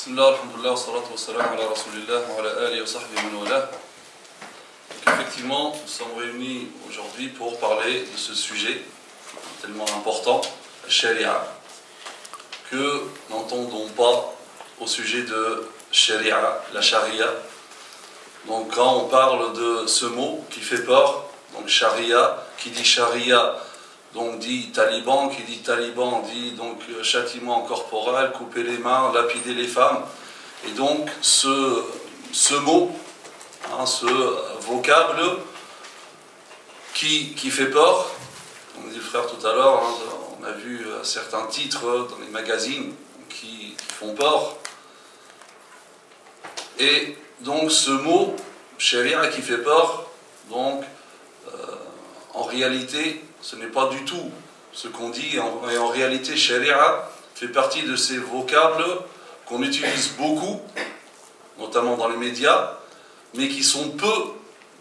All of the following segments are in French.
Bismillah, alhamdulillah, wa salatu wa salam ala rasulillah wa ala alihi wa sahbihi man wala. Effectivement, nous sommes réunis aujourd'hui pour parler de ce sujet tellement important, la sharia, que n'entendons pas au sujet de sharia, la sharia. Donc quand on parle de ce mot qui fait peur, donc sharia, qui dit sharia, donc dit taliban, qui dit taliban dit donc châtiment corporel, couper les mains, lapider les femmes. Et donc ce mot, ce vocable qui fait peur, comme dit le frère tout à l'heure, on a vu certains titres dans les magazines qui font peur. Et donc ce mot, sharia, qui fait peur, donc en réalité, ce n'est pas du tout ce qu'on dit. Et en réalité, sharia fait partie de ces vocables qu'on utilise beaucoup, notamment dans les médias, mais qui sont peu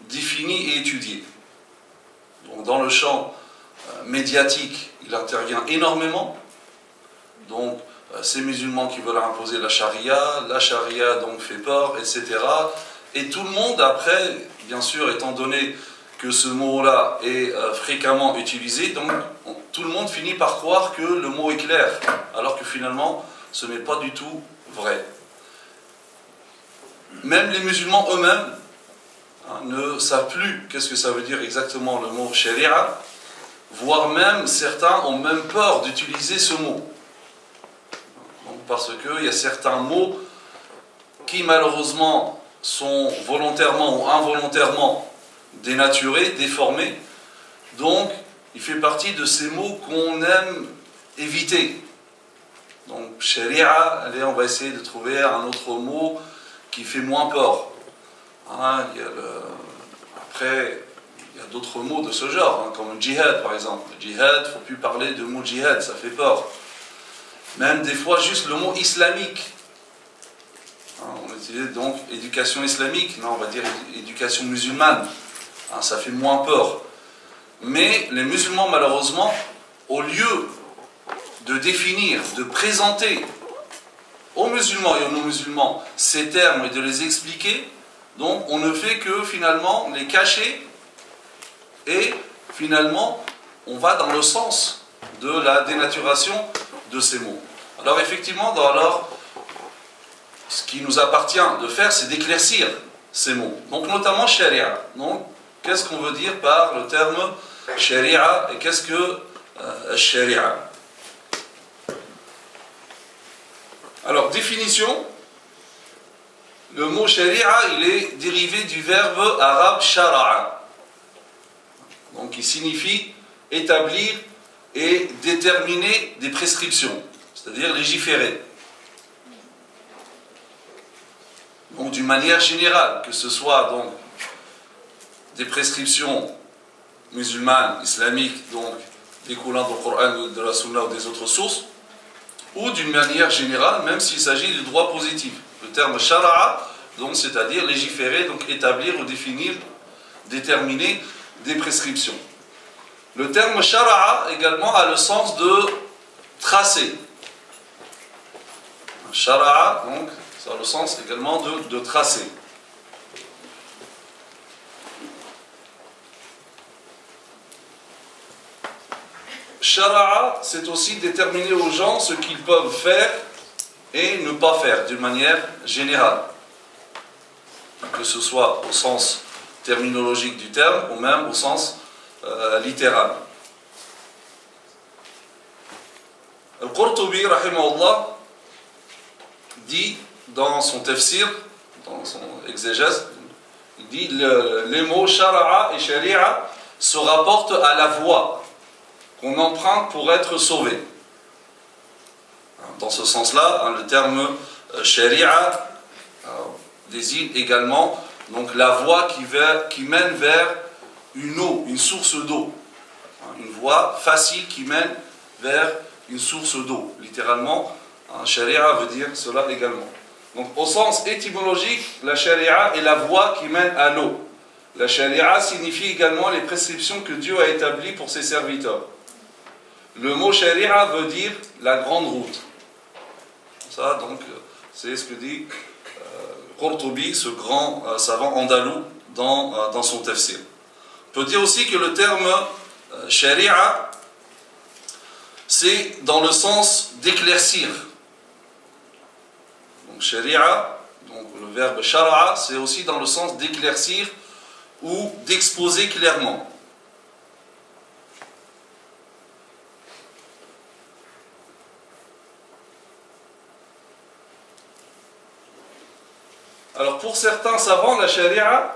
définis et étudiés. Donc dans le champ médiatique, il intervient énormément. Donc ces musulmans qui veulent imposer la charia donc fait peur, etc. Et tout le monde après, bien sûr, étant donné que ce mot-là est fréquemment utilisé, donc tout le monde finit par croire que le mot est clair, alors que finalement, ce n'est pas du tout vrai. Même les musulmans eux-mêmes ne savent plus qu'est-ce que ça veut dire exactement le mot sharia, voire même certains ont même peur d'utiliser ce mot. Donc, parce qu'il y a certains mots qui malheureusement sont volontairement ou involontairement dénaturé, déformé, donc il fait partie de ces mots qu'on aime éviter. Donc sharia, allez, on va essayer de trouver un autre mot qui fait moins peur. Après, il y a d'autres mots de ce genre, comme djihad par exemple. Le djihad, il ne faut plus parler de mot djihad, ça fait peur. Même des fois juste le mot islamique. On utilise donc éducation islamique, non, on va dire éducation musulmane. Ça fait moins peur. Mais les musulmans, malheureusement, au lieu de définir, de présenter aux musulmans et aux non-musulmans ces termes et de les expliquer, donc on ne fait que finalement les cacher et finalement on va dans le sens de la dénaturation de ces mots. Alors effectivement, ce qui nous appartient de faire, c'est d'éclaircir ces mots. Donc notamment sharia. Donc, qu'est-ce qu'on veut dire par le terme sharia et qu'est-ce que sharia? Alors, définition, le mot sharia, il est dérivé du verbe arabe shara'a. Donc, il signifie établir et déterminer des prescriptions, c'est-à-dire légiférer. Donc, d'une manière générale, que ce soit donc des prescriptions musulmanes, islamiques, donc découlant du Coran, de la Sunna ou des autres sources, ou d'une manière générale, même s'il s'agit du droit positif. Le terme shara'a, donc c'est-à-dire légiférer, donc établir ou définir, déterminer des prescriptions. Le terme shara'a également a le sens de tracer. Shara'a, donc, ça a le sens également de tracer. Shara'a, c'est aussi déterminer aux gens ce qu'ils peuvent faire et ne pas faire, d'une manière générale. Que ce soit au sens terminologique du terme ou même au sens littéral. Al-Qurtubi, rahimahullah, dit dans son tafsir, dans son exégèse, il dit les mots shara'a et sharia se rapportent à la voie qu'on emprunte pour être sauvé. Dans ce sens-là, le terme sharia désigne également donc, la voie qui mène vers une eau, une source d'eau. Une voie facile qui mène vers une source d'eau. Littéralement, sharia veut dire cela également. Donc au sens étymologique, la sharia est la voie qui mène à l'eau. La sharia signifie également les prescriptions que Dieu a établies pour ses serviteurs. Le mot sharia veut dire la grande route. Ça, donc, C'est ce que dit Qurtubi, ce grand savant andalou, dans son tafsir. On peut dire aussi que le terme sharia, c'est dans le sens d'éclaircir. Donc sharia, donc le verbe shara'a, c'est aussi dans le sens d'éclaircir ou d'exposer clairement. Alors pour certains savants, la sharia,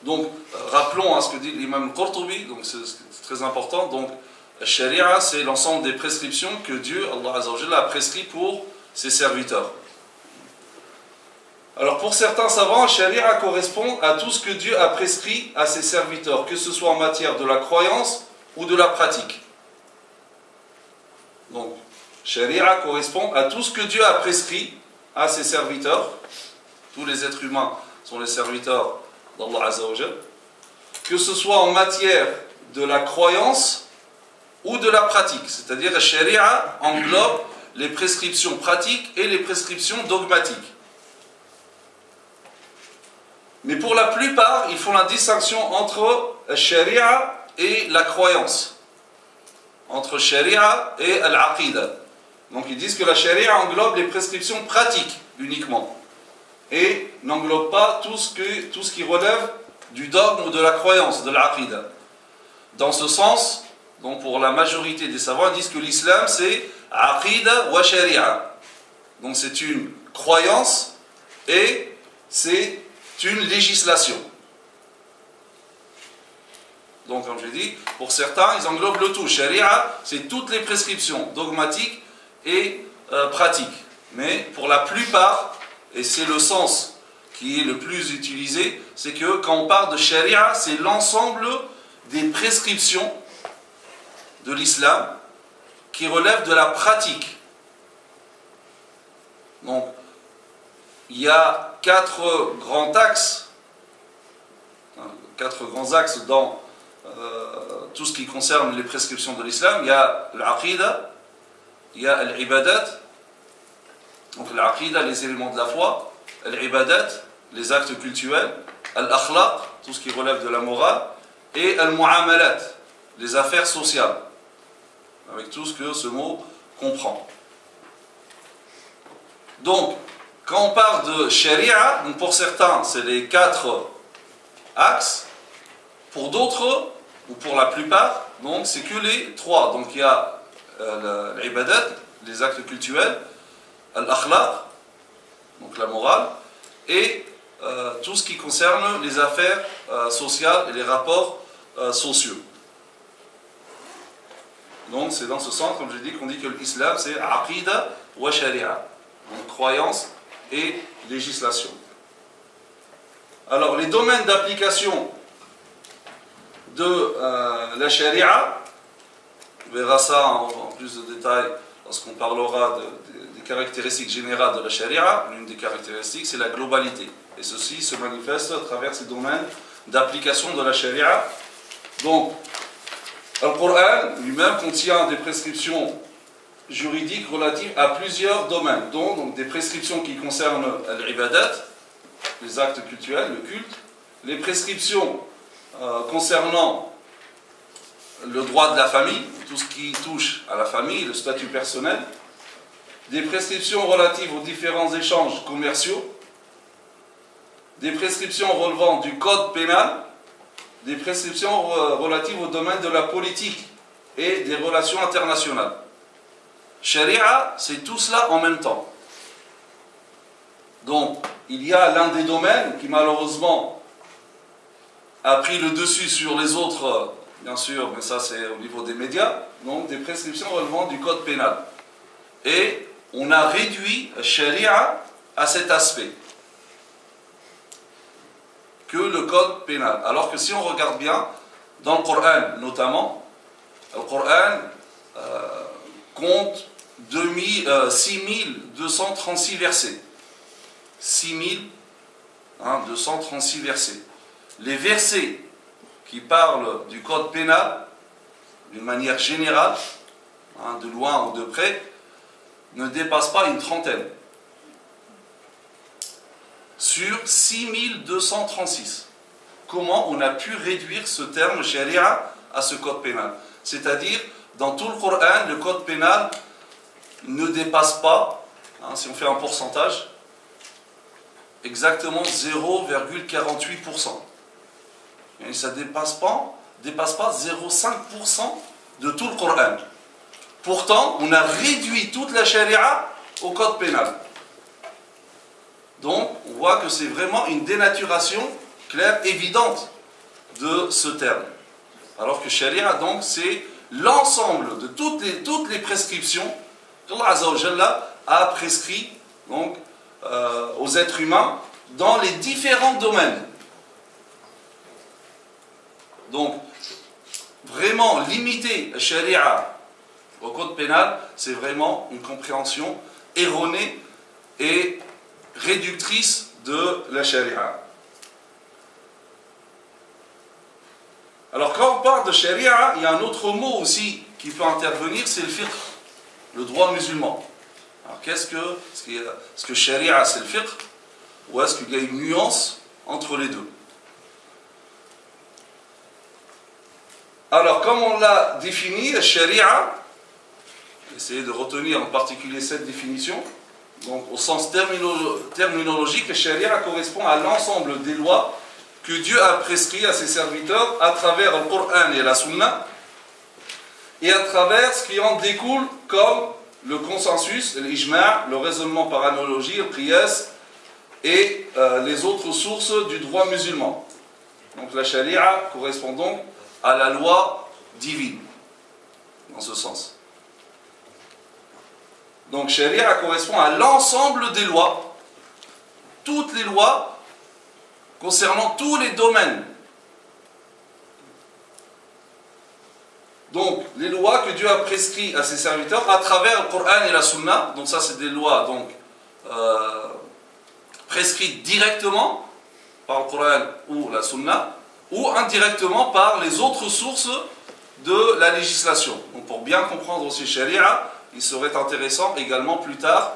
donc rappelons ce que dit l'imam Qurtubi, donc c'est très important, donc la sharia c'est l'ensemble des prescriptions que Dieu, Allah Azza wa Jalla, a prescrit pour ses serviteurs. Alors pour certains savants, la sharia correspond à tout ce que Dieu a prescrit à ses serviteurs, que ce soit en matière de la croyance ou de la pratique. Donc, sharia correspond à tout ce que Dieu a prescrit à ses serviteurs. Tous les êtres humains sont les serviteurs d'Allah Azza wa Jalla. Que ce soit en matière de la croyance ou de la pratique. C'est-à-dire que la sharia englobe les prescriptions pratiques et les prescriptions dogmatiques. Mais pour la plupart, ils font la distinction entre la sharia et la croyance. Entre sharia et al-aqida. Donc ils disent que la sharia englobe les prescriptions pratiques uniquement. Et n'englobe pas tout ce qui relève du dogme ou de la croyance, de l'aqida. Dans ce sens, donc pour la majorité des savants, ils disent que l'islam c'est aqida wa sharia. Donc c'est une croyance et c'est une législation. Donc comme je l'ai dit, pour certains, ils englobent le tout. Sharia, c'est toutes les prescriptions dogmatiques et pratiques. Mais pour la plupart, et c'est le sens qui est le plus utilisé, c'est que quand on parle de sharia, c'est l'ensemble des prescriptions de l'islam qui relèvent de la pratique. Donc, il y a quatre grands axes dans tout ce qui concerne les prescriptions de l'islam. Il y a l'aqida, il y a l'ibadat, donc l'aqida, les éléments de la foi, l'ibadat, les actes cultuels, l'akhlaq, tout ce qui relève de la morale, et al-mu'amalat, les affaires sociales, avec tout ce que ce mot comprend. Donc, quand on parle de sharia, donc pour certains, c'est les quatre axes. Pour d'autres, ou pour la plupart, donc c'est que les trois. Donc il y a l'ibadat, les actes cultuels, l'akhlaq, donc la morale, et tout ce qui concerne les affaires sociales et les rapports sociaux. Donc c'est dans ce sens, comme je dis, qu'on dit que l'islam c'est aqida wa sharia, donc croyance et législation. Alors les domaines d'application de la sharia, on verra ça en plus de détails lorsqu'on parlera des caractéristiques générales de la sharia. L'une des caractéristiques c'est la globalité, et ceci se manifeste à travers ces domaines d'application de la sharia. Donc le Coran lui-même contient des prescriptions juridiques relatives à plusieurs domaines, dont donc des prescriptions qui concernent l'ibadat, les actes cultuels, le culte, les prescriptions concernant le droit de la famille, tout ce qui touche à la famille, le statut personnel, des prescriptions relatives aux différents échanges commerciaux, des prescriptions relevant du code pénal, des prescriptions relatives au domaine de la politique et des relations internationales. Sharia, c'est tout cela en même temps. Donc, il y a l'un des domaines qui malheureusement a pris le dessus sur les autres, bien sûr, mais ça c'est au niveau des médias, donc des prescriptions relevant du code pénal. Et on a réduit Sharia à cet aspect, que le code pénal. Alors que si on regarde bien, dans le Coran notamment, le Coran compte 6236 versets. 6236 versets. Les versets qui parlent du code pénal, d'une manière générale, de loin ou de près, ne dépassent pas une trentaine. sur 6236. Comment on a pu réduire ce terme sharia à ce code pénal? C'est-à-dire, dans tout le Coran, le code pénal ne dépasse pas, hein, si on fait un pourcentage, exactement 0,48%. Et ça ne dépasse pas 0,5% de tout le Coran. Pourtant, on a réduit toute la charia au code pénal. Donc, on voit que c'est vraiment une dénaturation claire, évidente de ce terme. Alors que charia, donc, c'est l'ensemble de toutes les prescriptions qu'Allah Azza wa Jalla a prescrit donc, aux êtres humains dans les différents domaines. Donc, vraiment limiter la charia au code pénal, c'est vraiment une compréhension erronée et réductrice de la charia. Alors quand on parle de charia, il y a un autre mot aussi qui peut intervenir, c'est le fiqh, le droit musulman. Alors est-ce que charia c'est le fiqh, ou est-ce qu'il y a une nuance entre les deux? Alors comme on l'a défini, la charia, essayez de retenir en particulier cette définition, donc au sens terminologique, la charia correspond à l'ensemble des lois que Dieu a prescrit à ses serviteurs à travers le Coran et la Sunna, et à travers ce qui en découle comme le consensus, l'ijma', le raisonnement par analogie, le qiyas et les autres sources du droit musulman. Donc la charia correspond donc à la loi divine, dans ce sens. Donc charia correspond à l'ensemble des lois, toutes les lois concernant tous les domaines. Donc, les lois que Dieu a prescrites à ses serviteurs à travers le Coran et la Sunna, donc ça c'est des lois donc, prescrites directement par le Coran ou la Sunna, ou indirectement par les autres sources de la législation. Donc pour bien comprendre aussi Sharia, il serait intéressant également plus tard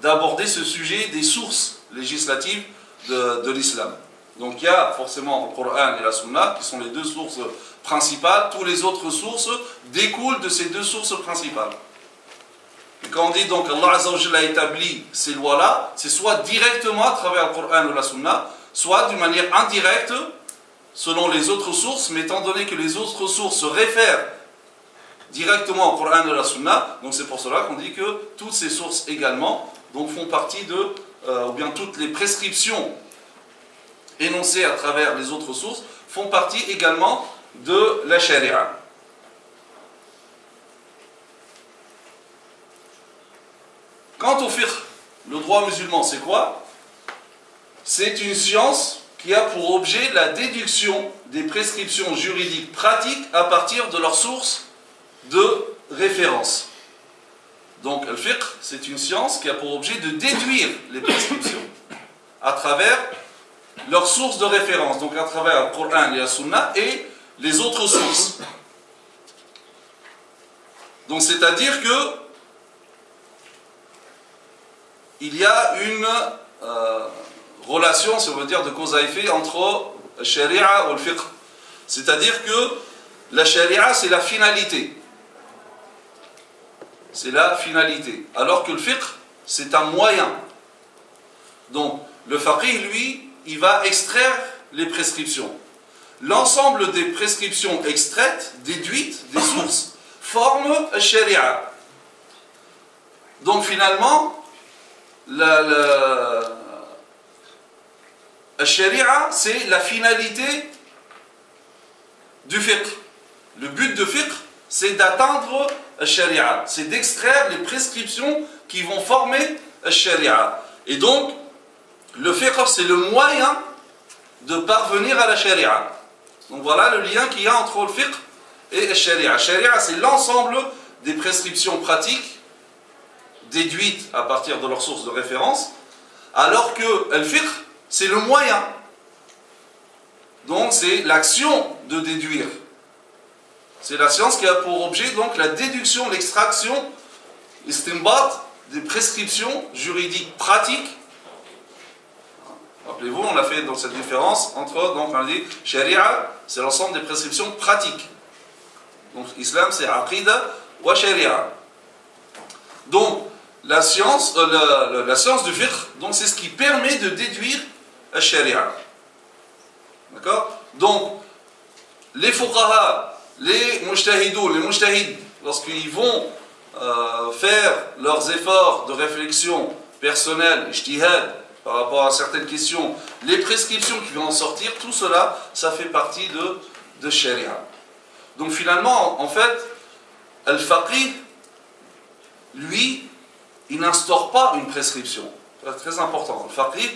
d'aborder ce sujet des sources législatives de l'islam. Donc il y a forcément le Coran et la Sunna qui sont les deux sources principales. Toutes les autres sources découlent de ces deux sources principales. Et quand on dit donc Allah Azza wa Jalla a établi ces lois-là, c'est soit directement à travers le Coran ou la Sunna, soit d'une manière indirecte selon les autres sources, mais étant donné que les autres sources se réfèrent directement au Coran et à la Sunna, donc c'est pour cela qu'on dit que toutes ces sources également donc font partie de, ou bien toutes les prescriptions énoncées à travers les autres sources font partie également de la charia. Quant au fiqh, le droit musulman, c'est quoi? C'est une science qui a pour objet la déduction des prescriptions juridiques pratiques à partir de leurs sources de référence. Donc le fiqh, c'est une science qui a pour objet de déduire les prescriptions à travers leurs sources de référence, donc à travers le Coran et la Sunna et les autres sources. Donc c'est-à-dire que il y a une relation, si on veut dire, de cause à effet entre la sharia et le fiqh. C'est-à-dire que la sharia, c'est la finalité. C'est la finalité. Alors que le fiqh, c'est un moyen. Donc, le faqih, lui, il va extraire les prescriptions. L'ensemble des prescriptions extraites, déduites, des sources, forment la sharia. Donc, finalement, la sharia, c'est la finalité du fiqh. Le but de fiqh, c'est d'atteindre la sharia. C'est d'extraire les prescriptions qui vont former la sharia. Et donc, le fiqh, c'est le moyen de parvenir à la sharia. Donc voilà le lien qu'il y a entre le fiqh et la sharia. La sharia, c'est l'ensemble des prescriptions pratiques déduites à partir de leurs sources de référence, alors que le fiqh, c'est le moyen. Donc c'est l'action de déduire. C'est la science qui a pour objet donc la déduction, l'extraction, l'istinbat des prescriptions juridiques pratiques. Rappelez-vous, on a fait donc cette différence entre, donc on a dit, sharia, c'est l'ensemble des prescriptions pratiques. Donc islam, c'est aqida wa sharia. Donc la science du fiqh, donc c'est ce qui permet de déduire la sharia. D'accord? Donc les fuqaha, les mujtahid, lorsqu'ils vont faire leurs efforts de réflexion personnelle, ijtihad, par rapport à certaines questions, les prescriptions qui vont en sortir, tout cela, ça fait partie de sharia. Donc finalement, en fait, al-faqih, lui, il n'instaure pas une prescription. C'est très important. Al-faqih,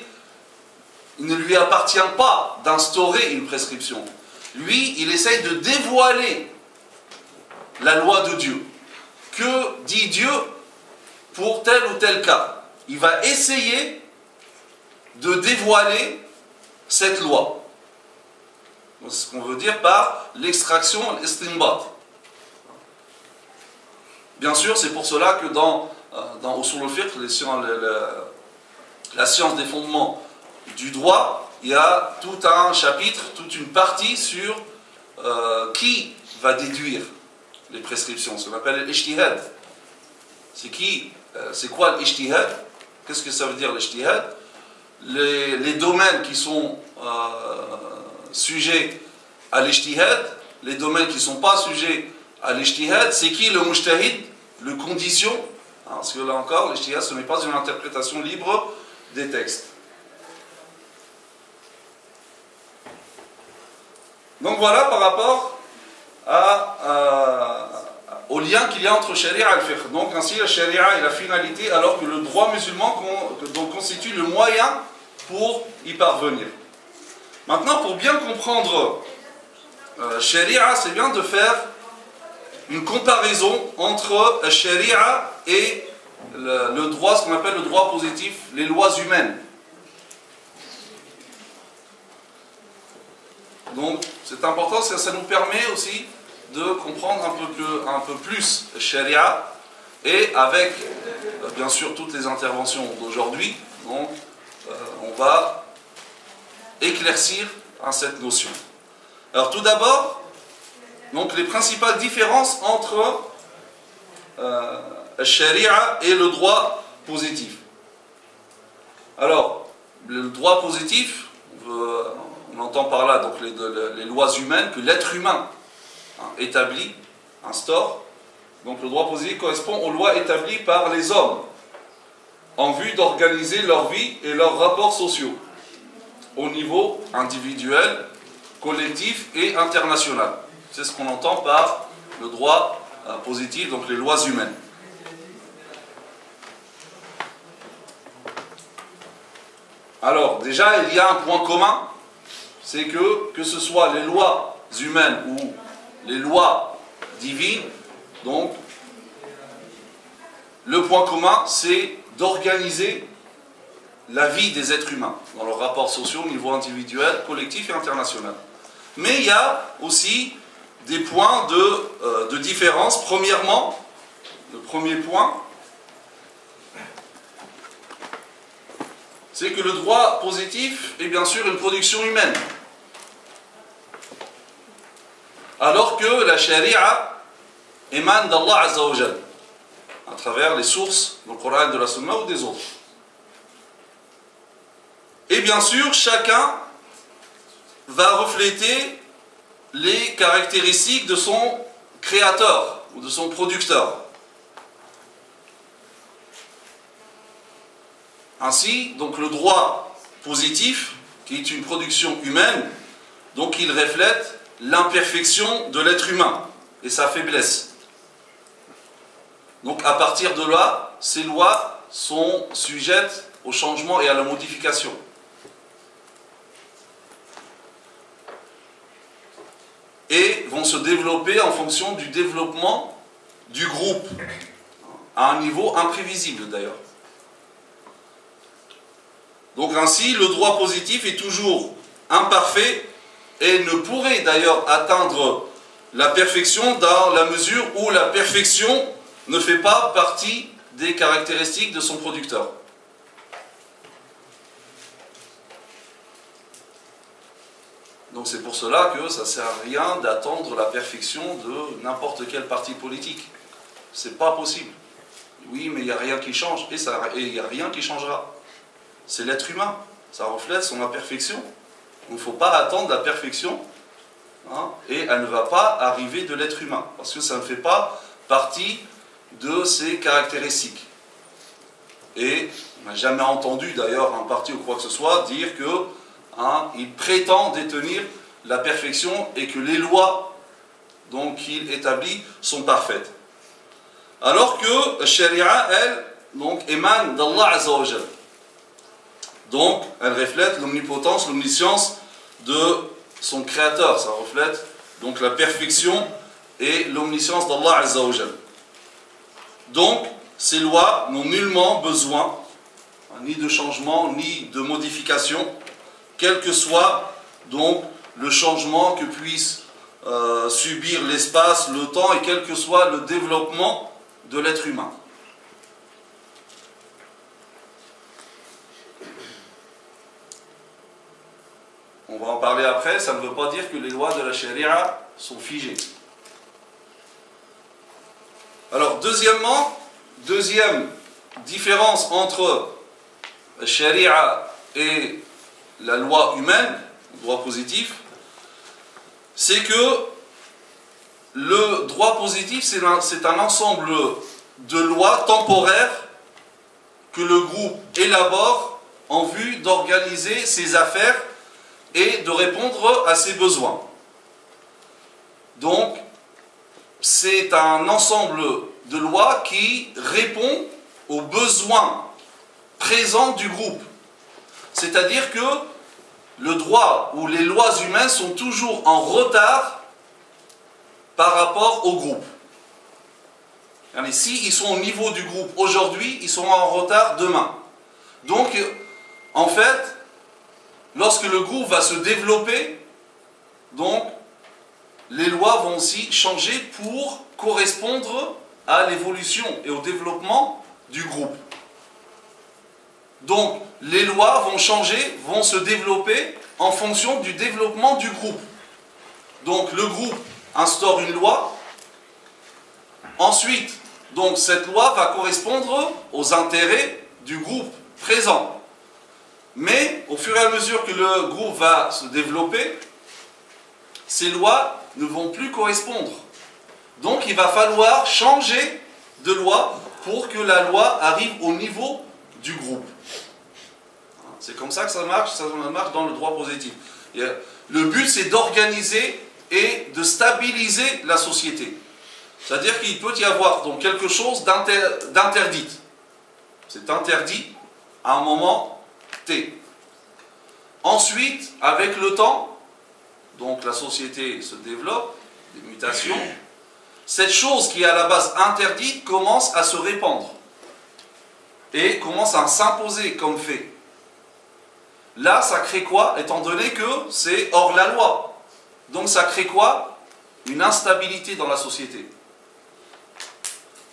il ne lui appartient pas d'instaurer une prescription. Lui, il essaye de dévoiler la loi de Dieu. Que dit Dieu pour tel ou tel cas? Il va essayer de dévoiler cette loi. C'est ce qu'on veut dire par l'extraction, l'istinbat. Bien sûr, c'est pour cela que dans Usul al-Fiqh, la science des fondements du droit, il y a tout un chapitre, toute une partie sur qui va déduire les prescriptions, ce qu'on appelle l'ijtihad. C'est quoi l'ijtihad? Qu'est-ce que ça veut dire l'ijtihad? Les domaines qui sont sujets à l'ijtihad, les domaines qui ne sont pas sujets à l'ijtihad, c'est qui le mujtahid, le condition? Parce que là encore, l'ijtihad, ce n'est pas une interprétation libre des textes. Donc voilà par rapport au lien qu'il y a entre sharia et le fiqh. Donc ainsi la sharia est la finalité alors que le droit musulman constitue le moyen pour y parvenir. Maintenant, pour bien comprendre sharia, c'est bien de faire une comparaison entre sharia et le droit, ce qu'on appelle le droit positif, les lois humaines. Donc c'est important, ça nous permet aussi de comprendre un peu plus sharia, et avec bien sûr toutes les interventions d'aujourd'hui, donc on va éclaircir cette notion. Alors tout d'abord, donc les principales différences entre sharia et le droit positif. Alors le droit positif, on entend par là donc les lois humaines que l'être humain établit, instaure. Donc le droit positif correspond aux lois établies par les hommes en vue d'organiser leur vie et leurs rapports sociaux au niveau individuel, collectif et international. C'est ce qu'on entend par le droit positif, donc les lois humaines. Alors déjà il y a un point commun, c'est que ce soit les lois humaines ou les lois divines, donc le point commun c'est d'organiser la vie des êtres humains dans leurs rapports sociaux au niveau individuel, collectif et international. Mais il y a aussi des points de différence. Premièrement, le premier point, c'est que le droit positif est bien sûr une production humaine. Alors que la sharia émane d'Allah Azza wa Jal, à travers les sources du Coran, de la Sunna ou des autres. Et bien sûr, chacun va refléter les caractéristiques de son créateur ou de son producteur. Ainsi, donc le droit positif, qui est une production humaine, donc il reflète l'imperfection de l'être humain et sa faiblesse. Donc à partir de là, ces lois sont sujettes au changement et à la modification. Et vont se développer en fonction du développement du groupe, à un niveau imprévisible d'ailleurs. Donc ainsi, le droit positif est toujours imparfait et ne pourrait d'ailleurs atteindre la perfection dans la mesure où la perfection ne fait pas partie des caractéristiques de son producteur. Donc c'est pour cela que ça ne sert à rien d'attendre la perfection de n'importe quel parti politique. C'est pas possible. Oui, mais il n'y a rien qui change, et il n'y a rien qui changera. C'est l'être humain, ça reflète son imperfection. Il ne faut pas attendre la perfection, hein, et elle ne va pas arriver de l'être humain, parce que ça ne fait pas partie de ses caractéristiques. Et on n'a jamais entendu d'ailleurs un parti ou quoi que ce soit dire que il prétend détenir la perfection et que les lois qu'il établit sont parfaites. Alors que la Sharia, elle, émane d'Allah Azza wa Jal. Donc, elle reflète l'omnipotence, l'omniscience de son créateur. Ça reflète donc la perfection et l'omniscience d'Allah Azza wa Jal. Donc, ces lois n'ont nullement besoin ni de changement, ni de modification, quel que soit donc le changement que puisse subir l'espace, le temps, et quel que soit le développement de l'être humain. On va en parler après, ça ne veut pas dire que les lois de la Sharia sont figées. Alors, deuxième différence entre la Sharia et la loi humaine, le droit positif, c'est que le droit positif, c'est un ensemble de lois temporaires que le groupe élabore en vue d'organiser ses affaires et de répondre à ses besoins. Donc, c'est un ensemble de lois qui répond aux besoins présents du groupe. C'est-à-dire que le droit ou les lois humaines sont toujours en retard par rapport au groupe. S'ils sont au niveau du groupe aujourd'hui, ils seront en retard demain. Donc, en fait, lorsque le groupe va se développer, donc, les lois vont aussi changer pour correspondre à l'évolution et au développement du groupe. Donc, les lois vont changer, vont se développer en fonction du développement du groupe. Donc, le groupe instaure une loi. Ensuite, donc, cette loi va correspondre aux intérêts du groupe présent. Mais, au fur et à mesure que le groupe va se développer, ces lois ne vont plus correspondre. Donc, il va falloir changer de loi pour que la loi arrive au niveau du groupe. C'est comme ça que ça marche dans le droit positif. Le but, c'est d'organiser et de stabiliser la société. C'est-à-dire qu'il peut y avoir donc quelque chose d'interdit. C'est interdit à un moment T. Ensuite, avec le temps, donc la société se développe, des mutations, cette chose qui est à la base interdite commence à se répandre et commence à s'imposer comme fait. Là, ça crée quoi? Étant donné que c'est hors la loi. Donc ça crée quoi? Une instabilité dans la société.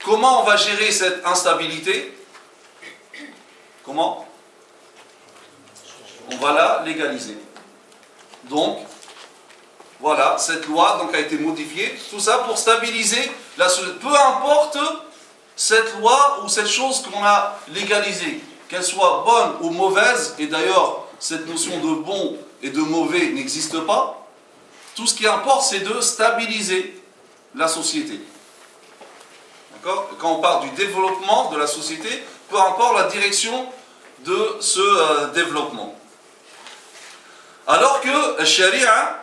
Comment on va gérer cette instabilité? Comment? On va la légaliser. Donc, voilà, cette loi donc, a été modifiée. Tout ça pour stabiliser la société. Peu importe cette loi ou cette chose qu'on a légalisée, qu'elle soit bonne ou mauvaise, et d'ailleurs, cette notion de bon et de mauvais n'existe pas. Tout ce qui importe, c'est de stabiliser la société. D'accord? Quand on parle du développement de la société, peu importe la direction de ce développement. Alors que Sharia,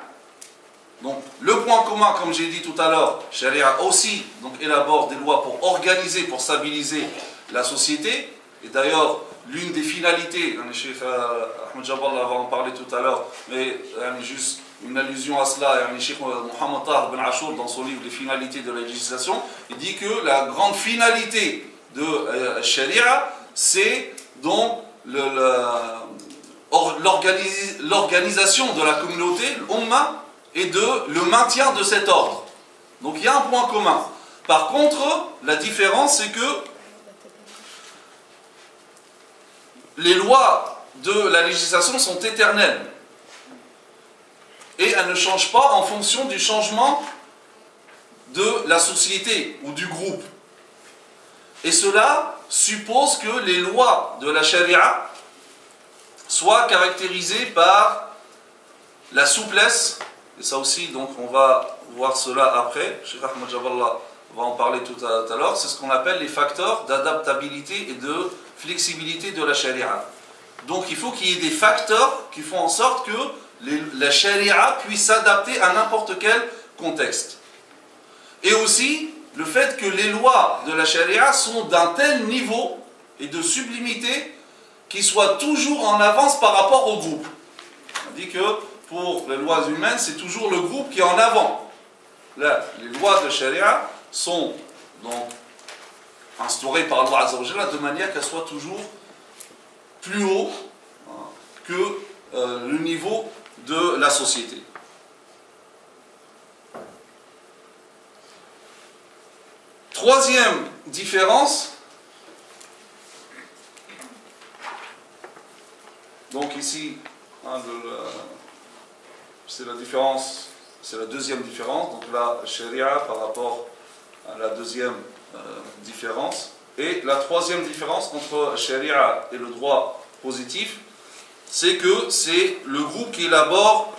donc le point commun, comme j'ai dit tout à l'heure, Sharia aussi donc, élabore des lois pour organiser, pour stabiliser la société. Et d'ailleurs, l'une des finalités, le Cheikh Ahmed Jabal va en parler tout à l'heure, mais juste une allusion à cela, le Cheikh Mohamed Tahir Ben Achour, dans son livre Les finalités de la législation, il dit que la grande finalité de Sharia, c'est donc l'organisation de la communauté, l'Ummah, et le maintien de cet ordre. Donc il y a un point commun. Par contre, la différence, c'est que les lois de la législation sont éternelles. et elle ne change pas en fonction du changement de la société ou du groupe. Et cela suppose que les lois de la charia soient caractérisées par la souplesse, et ça aussi, donc on va voir cela après, Cheikh Ahmed Jaballah va en parler tout à l'heure, c'est ce qu'on appelle les facteurs d'adaptabilité et de flexibilité de la charia. Donc il faut qu'il y ait des facteurs qui font en sorte que la charia puisse s'adapter à n'importe quel contexte. Et aussi, le fait que les lois de la charia sont d'un tel niveau et de sublimité qu'ils soient toujours en avance par rapport au groupe. On dit que pour les lois humaines, c'est toujours le groupe qui est en avant. Là, les lois de charia sont donc instaurées par Allah Azza wa Jalla de manière qu'elles soient toujours plus haut que le niveau de la société. Troisième différence, donc ici, c'est la différence, c'est la deuxième différence, donc la sharia par rapport à la deuxième différence. Et la troisième différence entre la sharia et le droit positif, c'est que c'est le groupe qui élabore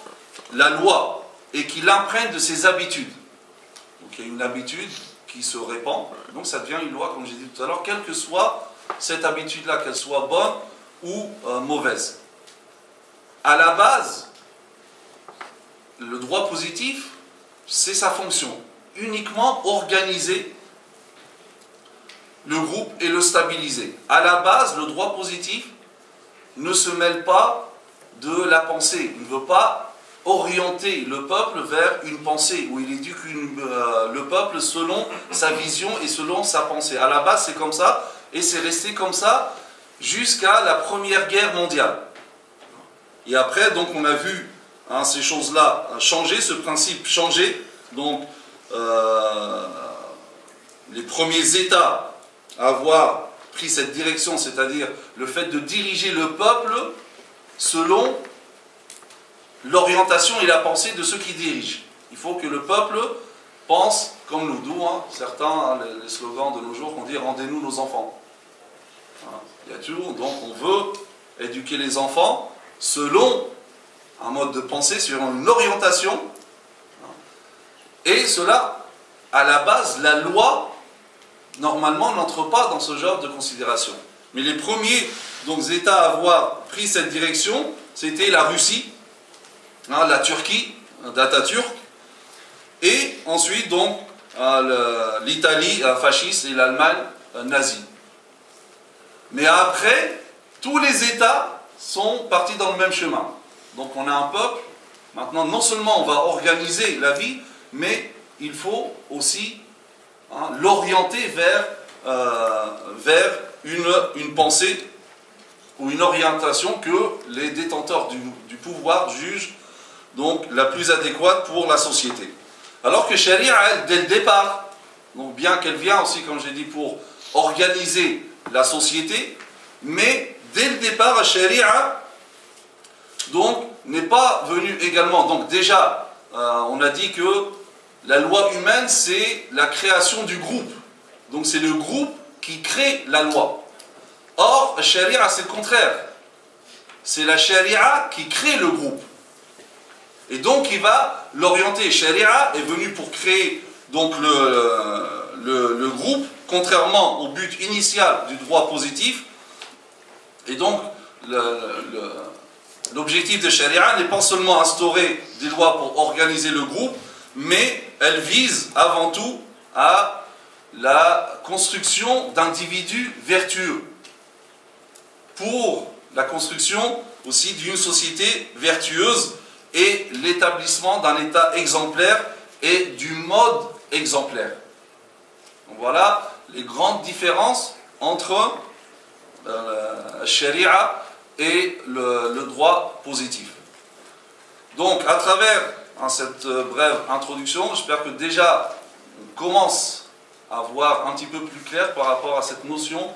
la loi et qui l'imprègne de ses habitudes. Donc il y a une habitude qui se répand, donc ça devient une loi, comme j'ai dit tout à l'heure, quelle que soit cette habitude-là, qu'elle soit bonne ou mauvaise. À la base, le droit positif, c'est sa fonction, uniquement organiser le groupe et le stabiliser. À la base, le droit positif ne se mêle pas de la pensée, il ne veut pas orienter le peuple vers une pensée, où il éduque le peuple selon sa vision et selon sa pensée. À la base, c'est comme ça, et c'est resté comme ça jusqu'à la Première Guerre mondiale. Et après, donc, on a vu ces choses-là changer, ce principe changer. Donc, les premiers États à avoir pris cette direction, c'est-à-dire le fait de diriger le peuple selon l'orientation et la pensée de ceux qui dirigent. Il faut que le peuple pense comme nous. D'où certains, les slogans de nos jours, on dit « rendez-nous nos enfants ». Il y a toujours, donc on veut éduquer les enfants selon un mode de pensée, selon une orientation. Et cela, à la base, la loi, normalement, n'entre pas dans ce genre de considération. Mais les premiers donc, États à avoir pris cette direction, c'était la Russie, la Turquie, d'Atatürk, et ensuite donc l'Italie fasciste et l'Allemagne nazie. Mais après, tous les États sont partis dans le même chemin. Donc on a un peuple, maintenant non seulement on va organiser la vie, mais il faut aussi l'orienter vers une pensée ou une orientation que les détenteurs du pouvoir jugent donc la plus adéquate pour la société. Alors que Sharia, elle, dès le départ, donc bien qu'elle vient aussi, comme j'ai dit, pour organiser la société, mais dès le départ, la Sharia donc n'est pas venue également. Donc déjà, on a dit que la loi humaine, c'est la création du groupe. Donc c'est le groupe qui crée la loi. Or, la Sharia, c'est le contraire. C'est la Sharia qui crée le groupe. Et donc il va l'orienter. Sharia est venu pour créer donc le groupe, contrairement au but initial du droit positif. Et donc l'objectif de Sharia n'est pas seulement instaurer des lois pour organiser le groupe, mais elle vise avant tout à la construction d'individus vertueux, pour la construction aussi d'une société vertueuse et l'établissement d'un État exemplaire et du mode exemplaire. Donc voilà les grandes différences entre la Sharia et le droit positif. Donc à travers cette brève introduction, j'espère que déjà on commence à voir un petit peu plus clair par rapport à cette notion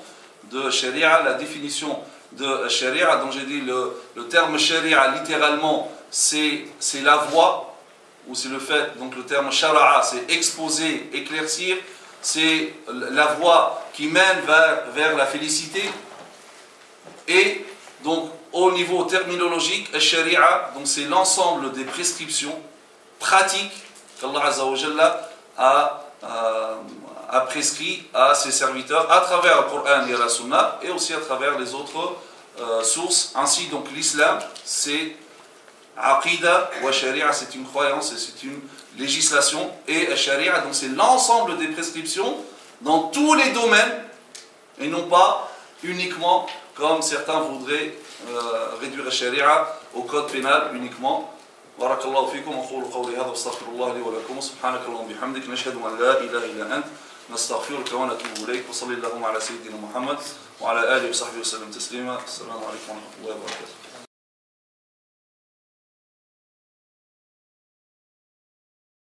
de Sharia, la définition de Sharia, dont j'ai dit le terme Sharia littéralement c'est la voie, ou c'est le fait, donc le terme shara'a, c'est exposer, éclaircir, c'est la voie qui mène vers la félicité. Et donc au niveau terminologique, al-shari'a, donc c'est l'ensemble des prescriptions pratiques qu'Allah Azza wa Jalla a prescrit à ses serviteurs à travers le Coran et la Sunna, et aussi à travers les autres sources. Ainsi donc l'islam c'est Aqidah wa Sharia, c'est une croyance et c'est une législation, et Sharia donc c'est l'ensemble des prescriptions dans tous les domaines et non pas uniquement comme certains voudraient réduire la Sharia au code pénal uniquement. بارك الله فيكم وأقول قولي هذا واستغفر الله لي ولكم سبحانك اللهم وبحمدك نشهد أن لا إله إلا أنت نستغفرك ونتوب إليك وصلى اللهم على سيدنا محمد وعلى آله وصحبه وسلم تسليما. السلام عليكم ورحمة الله وبركاته.